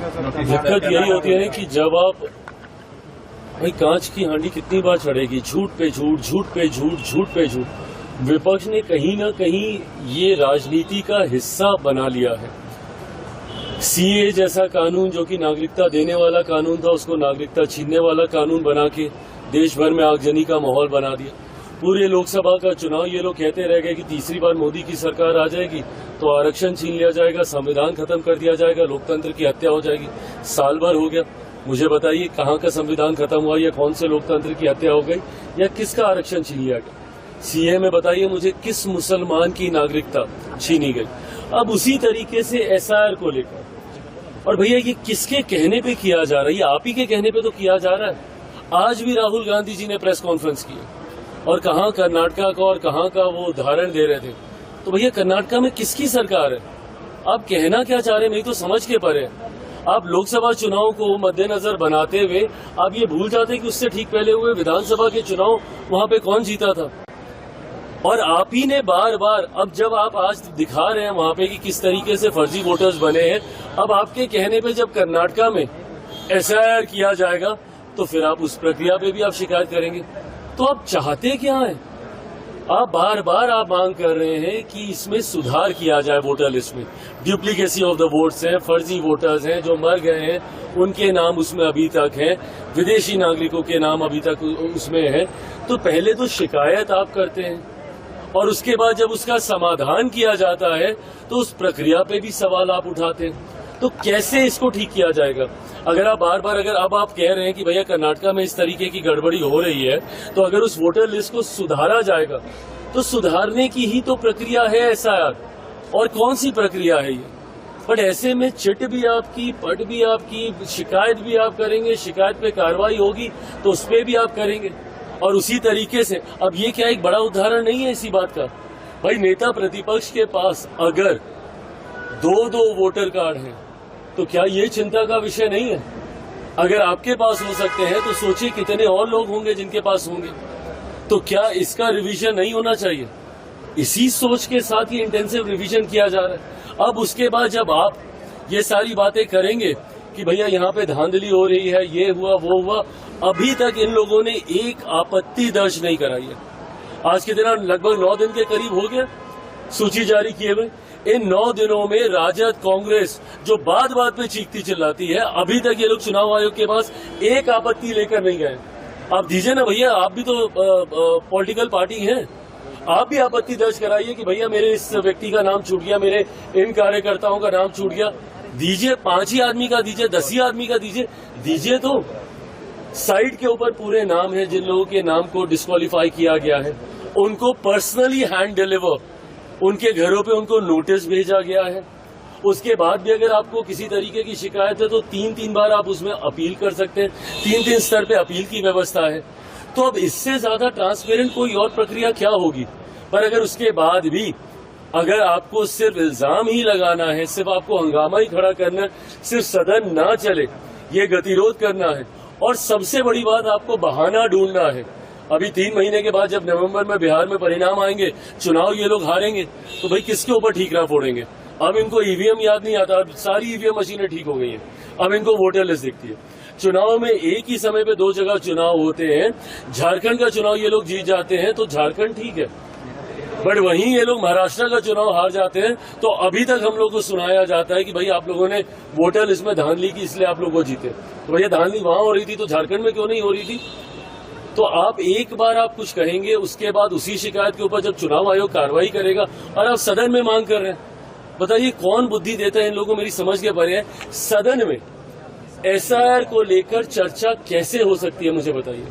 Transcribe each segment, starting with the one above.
दिक्कत यही होती है कि जब आप भाई कांच की हांडी कितनी बार चढ़ेगी, झूठ पे झूठ, झूठ पे झूठ, झूठ पे झूठ। विपक्ष ने कहीं ना कहीं ये राजनीति का हिस्सा बना लिया है। सीए जैसा कानून जो कि नागरिकता देने वाला कानून था, उसको नागरिकता छीनने वाला कानून बना के देश भर में आगजनी का माहौल बना दिया। पूरे लोकसभा का चुनाव ये लोग कहते रह गए कि तीसरी बार मोदी की सरकार आ जाएगी तो आरक्षण छीन लिया जाएगा, संविधान खत्म कर दिया जाएगा, लोकतंत्र की हत्या हो जाएगी। साल भर हो गया, मुझे बताइए कहाँ का संविधान खत्म हुआ, या कौन से लोकतंत्र की हत्या हो गई, या किसका आरक्षण छीन लिया गया। सीए में बताइए मुझे किस मुसलमान की नागरिकता छीनी गई। अब उसी तरीके से एसआईआर को लेकर, और भैया ये किसके कहने पे किया जा रहा है? ये आप ही के कहने पे तो किया जा रहा है। आज भी राहुल गांधी जी ने प्रेस कॉन्फ्रेंस की और कहाँ कर्नाटका का और कहाँ का वो उदाहरण दे रहे थे। तो भैया कर्नाटका में किसकी सरकार है? आप कहना क्या चाह रहे हैं, नहीं तो समझ के परे। आप लोकसभा चुनाव को मद्देनजर बनाते हुए आप ये भूल जाते कि उससे ठीक पहले हुए विधानसभा के चुनाव वहां पे कौन जीता था। और आप ही ने बार बार, अब जब आप आज दिखा रहे हैं वहां पे कि किस तरीके से फर्जी वोटर्स बने हैं, अब आपके कहने पे जब कर्नाटका में एसआईआर किया जाएगा तो फिर आप उस प्रक्रिया पे भी आप शिकायत करेंगे। तो आप चाहते क्या है? आप बार बार आप मांग कर रहे हैं कि इसमें सुधार किया जाए वोटर लिस्ट में। डुप्लीकेसी ऑफ द वोट्स हैं, फर्जी वोटर्स हैं, जो मर गए हैं उनके नाम उसमें अभी तक हैं, विदेशी नागरिकों के नाम अभी तक उसमें है। तो पहले तो शिकायत आप करते हैं और उसके बाद जब उसका समाधान किया जाता है तो उस प्रक्रिया पे भी सवाल आप उठाते हैं। तो कैसे इसको ठीक किया जाएगा? अगर आप बार बार, अगर अब आप कह रहे हैं कि भैया कर्नाटका में इस तरीके की गड़बड़ी हो रही है, तो अगर उस वोटर लिस्ट को सुधारा जाएगा तो सुधारने की ही तो प्रक्रिया है एसआईआर। और कौन सी प्रक्रिया है ये? बट ऐसे में चिट भी आपकी, पट भी आपकी, शिकायत भी आप करेंगे, शिकायत पे कार्रवाई होगी तो उस पर भी आप करेंगे। और उसी तरीके से अब ये क्या एक बड़ा उदाहरण नहीं है इसी बात का? भाई नेता प्रतिपक्ष के पास अगर दो वोटर कार्ड हैं तो क्या ये चिंता का विषय नहीं है? अगर आपके पास हो सकते हैं तो सोचिए कितने और लोग होंगे जिनके पास होंगे। तो क्या इसका रिवीजन नहीं होना चाहिए? इसी सोच के साथ ही इंटेंसिव रिवीजन किया जा रहा है। अब उसके बाद जब आप ये सारी बातें करेंगे कि भैया यहाँ पे धांधली हो रही है, ये हुआ वो हुआ, अभी तक इन लोगों ने एक आपत्ति दर्ज नहीं कराई है। आज के दिन लगभग 9 दिन के करीब हो गया सूची जारी किए हुए। इन 9 दिनों में राजद, कांग्रेस जो बात बात पे चीखती चिल्लाती है, अभी तक ये लोग चुनाव आयोग के पास एक आपत्ति लेकर नहीं गए। आप दीजिए ना भैया, आप भी तो पॉलिटिकल पार्टी हैं, आप भी आपत्ति दर्ज कराइए कि भैया मेरे इस व्यक्ति का नाम छूट गया, मेरे इन कार्यकर्ताओं का नाम छूट गया। दीजिए, 5 ही आदमी का दीजिए, 10 ही आदमी का दीजिए। तो साइड के ऊपर पूरे नाम है जिन लोगों के नाम को डिस्क्वालीफाई किया गया है, उनको पर्सनली हैंड डिलीवर, उनके घरों पे उनको नोटिस भेजा गया है। उसके बाद भी अगर आपको किसी तरीके की शिकायत है तो 3 बार आप उसमें अपील कर सकते हैं। 3 स्तर पे अपील की व्यवस्था है। तो अब इससे ज्यादा ट्रांसपेरेंट कोई और प्रक्रिया क्या होगी? पर अगर उसके बाद भी अगर आपको सिर्फ इल्जाम ही लगाना है, सिर्फ आपको हंगामा ही खड़ा करना है, सिर्फ सदन ना चले ये गतिरोध करना है, और सबसे बड़ी बात आपको बहाना ढूंढना है। अभी 3 महीने के बाद जब नवंबर में बिहार में परिणाम आएंगे, चुनाव ये लोग हारेंगे, तो भाई किसके ऊपर ठीकरा फोड़ेंगे? अब इनको ईवीएम याद नहीं आता, अब सारी ईवीएम मशीनें ठीक हो गई हैं, अब इनको वोटर लिस्ट दिखती है। चुनाव में एक ही समय पे 2 जगह चुनाव होते हैं। झारखंड का चुनाव ये लोग जीत जाते हैं तो झारखंड ठीक है, बट वहीं ये लोग महाराष्ट्र का चुनाव हार जाते हैं तो अभी तक हम लोग को सुनाया जाता है कि भाई आप लोगों ने वोटर लिस्ट में धांधली की इसलिए आप लोग वो जीते। तो भैया धांधली वहां हो रही थी तो झारखंड में क्यों नहीं हो रही थी? तो आप एक बार आप कुछ कहेंगे, उसके बाद उसी शिकायत के ऊपर जब चुनाव आयोग कार्रवाई करेगा और आप सदन में मांग कर रहे हैं, बताइए कौन बुद्धि देता है इन लोगों को? मेरी समझ के परे है। सदन में एसआईआर को लेकर चर्चा कैसे हो सकती है, मुझे बताइए।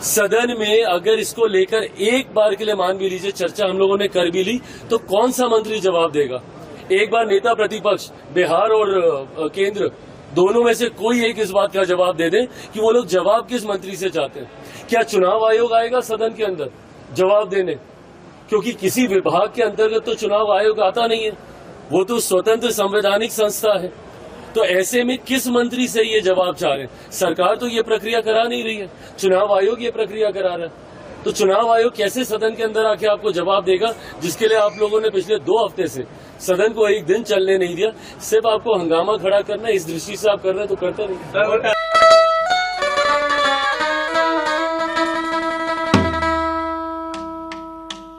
सदन में अगर इसको लेकर एक बार के लिए मान भी लीजिए चर्चा हम लोगों ने कर भी ली तो कौन सा मंत्री जवाब देगा? एक बार नेता प्रतिपक्ष बिहार और केंद्र दोनों में से कोई एक इस बात का जवाब दे दे कि वो लोग जवाब किस मंत्री से चाहते हैं। क्या चुनाव आयोग आएगा सदन के अंदर जवाब देने? क्योंकि किसी विभाग के अंतर्गत तो चुनाव आयोग आता नहीं है, वो तो स्वतंत्र संवैधानिक संस्था है। तो ऐसे में किस मंत्री से ये जवाब चाह रहे हैं? सरकार तो ये प्रक्रिया करा नहीं रही है, चुनाव आयोग ये प्रक्रिया करा रहा है। तो चुनाव आयोग कैसे सदन के अंदर आके आपको जवाब देगा, जिसके लिए आप लोगों ने पिछले 2 हफ्ते से सदन को एक दिन चलने नहीं दिया। सिर्फ आपको हंगामा खड़ा करना है, इस दृष्टि से आप कर रहे हैं तो करते नहीं।